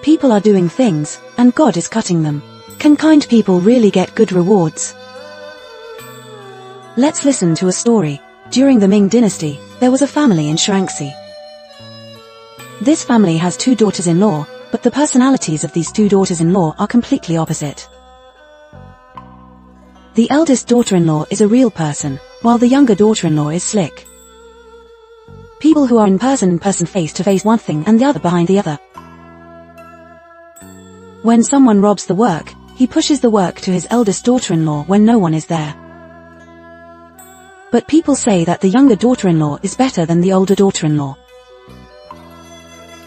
People are doing things, and God is cutting them. Can kind people really get good rewards? Let's listen to a story. During the Ming dynasty, there was a family in Shaanxi. This family has 2 daughters-in-law, but the personalities of these 2 daughters-in-law are completely opposite. The eldest daughter-in-law is a real person, while the younger daughter-in-law is slick. People who are in person face to face one thing and the other behind the other. When someone robs the work, he pushes the work to his eldest daughter-in-law when no one is there. But people say that the younger daughter-in-law is better than the older daughter-in-law.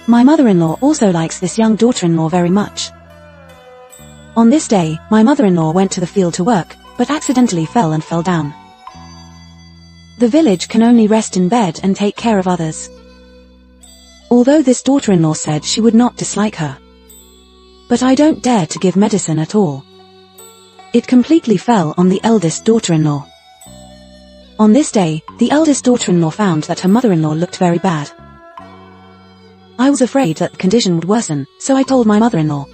My mother-in-law also likes this young daughter-in-law very much. On this day, my mother-in-law went to the field to work, but accidentally fell down. The village can only rest in bed and take care of others. Although this daughter-in-law said she would not dislike her. But I don't dare to give medicine at all. It completely fell on the eldest daughter-in-law. On this day, the eldest daughter-in-law found that her mother-in-law looked very bad. I was afraid that the condition would worsen, so I told my mother-in-law,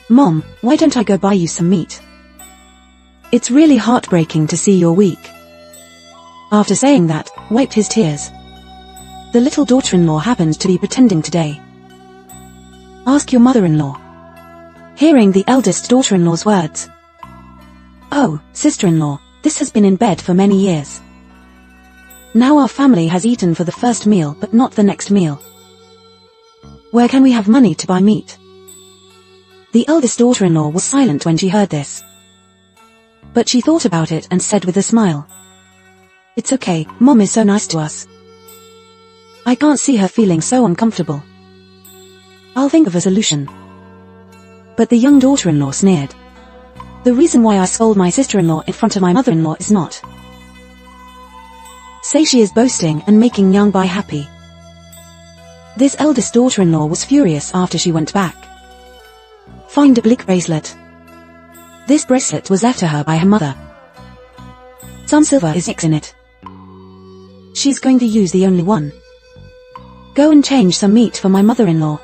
"Mom, why don't I go buy you some meat? It's really heartbreaking to see you're weak." After saying that, wiped his tears. The little daughter-in-law happened to be pretending today. Ask your mother-in-law. Hearing the eldest daughter-in-law's words. "Oh, sister-in-law, this has been in bed for many years. Now our family has eaten for the first meal but not the next meal. Where can we have money to buy meat?" The eldest daughter-in-law was silent when she heard this. But she thought about it and said with a smile, "It's okay, Mom is so nice to us. I can't see her feeling so uncomfortable. I'll think of a solution." But the young daughter-in-law sneered. "The reason why I scold my sister-in-law in front of my mother-in-law is not. Say she is boasting and making young boy happy." This eldest daughter-in-law was furious after she went back. Find a blick bracelet. This bracelet was left to her by her mother. Some silver is in it. She's going to use the only one. Go and change some meat for my mother-in-law.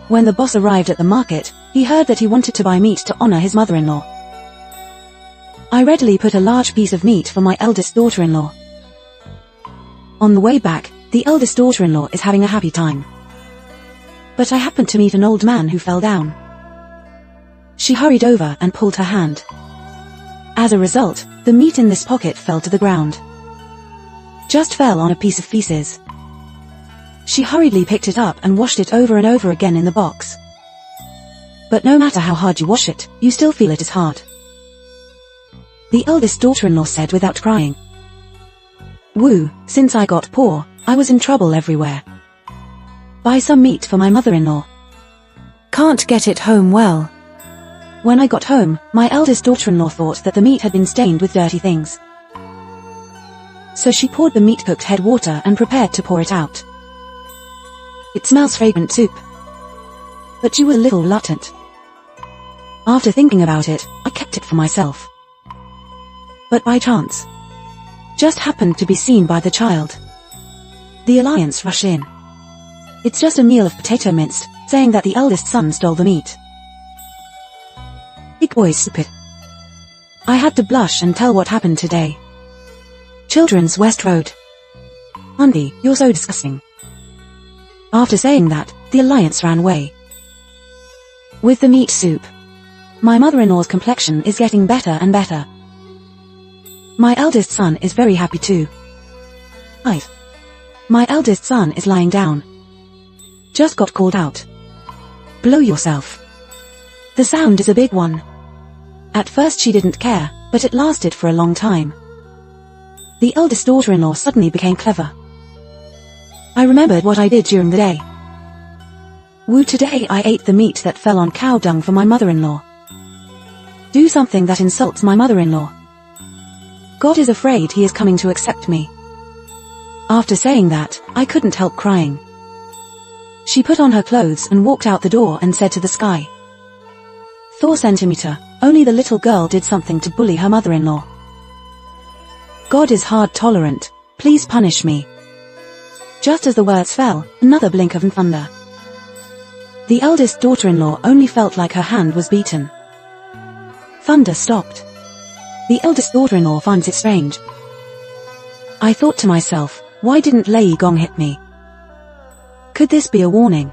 When the boss arrived at the market, he heard that he wanted to buy meat to honor his mother-in-law. I readily put a large piece of meat for my eldest daughter-in-law. On the way back, the eldest daughter-in-law is having a happy time. But I happened to meet an old man who fell down. She hurried over and pulled her hand. As a result, the meat in this pocket fell to the ground. Just fell on a piece of feces. She hurriedly picked it up and washed it over and over again in the box. But no matter how hard you wash it, you still feel it is hard. The eldest daughter-in-law said without crying, "Woo, since I got poor, I was in trouble everywhere. Buy some meat for my mother-in-law. Can't get it home well." When I got home, my eldest daughter-in-law thought that the meat had been stained with dirty things. So she poured the meat cooked head water and prepared to pour it out. It smells fragrant soup. But she was a little reluctant. After thinking about it, I kept it for myself. But by chance, just happened to be seen by the child. The alliance rush in. It's just a meal of potato minced, saying that the eldest son stole the meat. Big boy's stupid. I had to blush and tell what happened today. Children's West Road. Auntie, you're so disgusting. After saying that, the alliance ran away. With the meat soup. My mother-in-law's complexion is getting better and better. My eldest son is very happy too. My eldest son is lying down. Just got called out. Blow yourself. The sound is a big one. At first she didn't care, but it lasted for a long time. The eldest daughter-in-law suddenly became clever. I remembered what I did during the day. Woo, today I ate the meat that fell on cow dung for my mother-in-law. Do something that insults my mother-in-law. God is afraid he is coming to accept me. After saying that, I couldn't help crying. She put on her clothes and walked out the door and said to the sky, "Thor centimeter, only the little girl did something to bully her mother-in-law. God is hard tolerant, please punish me." Just as the words fell, another blink of thunder. The eldest daughter-in-law only felt like her hand was beaten. Thunder stopped. The eldest daughter-in-law finds it strange. I thought to myself, why didn't Lei Gong hit me? Could this be a warning?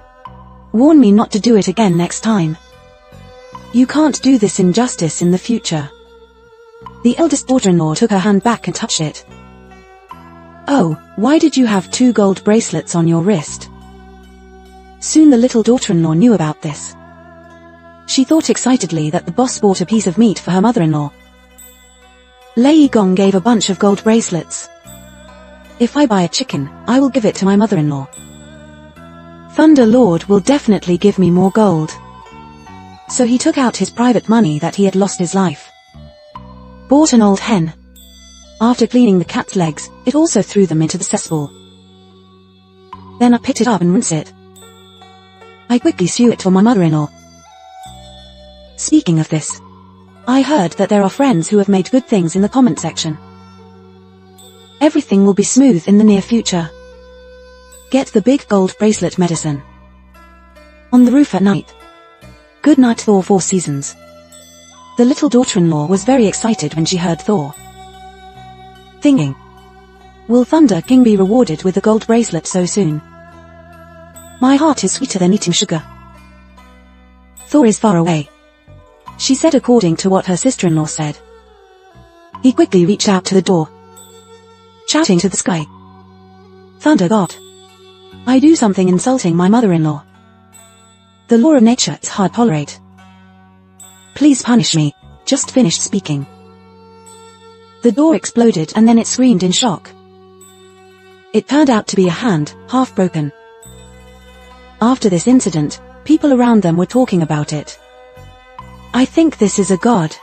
Warn me not to do it again next time. You can't do this injustice in the future. The eldest daughter-in-law took her hand back and touched it. Oh, why did you have 2 gold bracelets on your wrist? Soon the little daughter-in-law knew about this. She thought excitedly that the boss bought a piece of meat for her mother-in-law. Lei Gong gave a bunch of gold bracelets. If I buy a chicken, I will give it to my mother-in-law. Thunder Lord will definitely give me more gold. So he took out his private money that he had lost his life. Bought an old hen. After cleaning the cat's legs, it also threw them into the cesspool. Then I picked it up and rinsed it. I quickly sew it for my mother-in-law. Speaking of this, I heard that there are friends who have made good things in the comment section. Everything will be smooth in the near future. Get the big gold bracelet medicine. On the roof at night. Good night Thor 4 Seasons. The little daughter-in-law was very excited when she heard Thor. Thinking, will Thunder King be rewarded with a gold bracelet so soon? My heart is sweeter than eating sugar. Thor is far away, she said according to what her sister-in-law said. He quickly reached out to the door, shouting to the sky. Thunder God, I do something insulting my mother-in-law. The law of nature is hard to tolerate. Please punish me. Just finished speaking. The door exploded and then it screamed in shock. It turned out to be a hand, half broken. After this incident, people around them were talking about it. I think this is a god.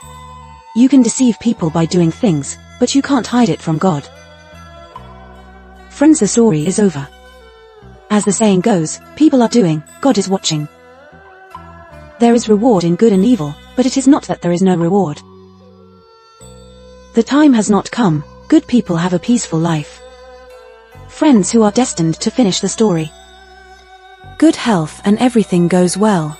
You can deceive people by doing things, but you can't hide it from God. Friends, the story is over. As the saying goes, people are doing, God is watching. There is reward in good and evil, but it is not that there is no reward. The time has not come, good people have a peaceful life. Friends who are destined to finish the story. Good health and everything goes well.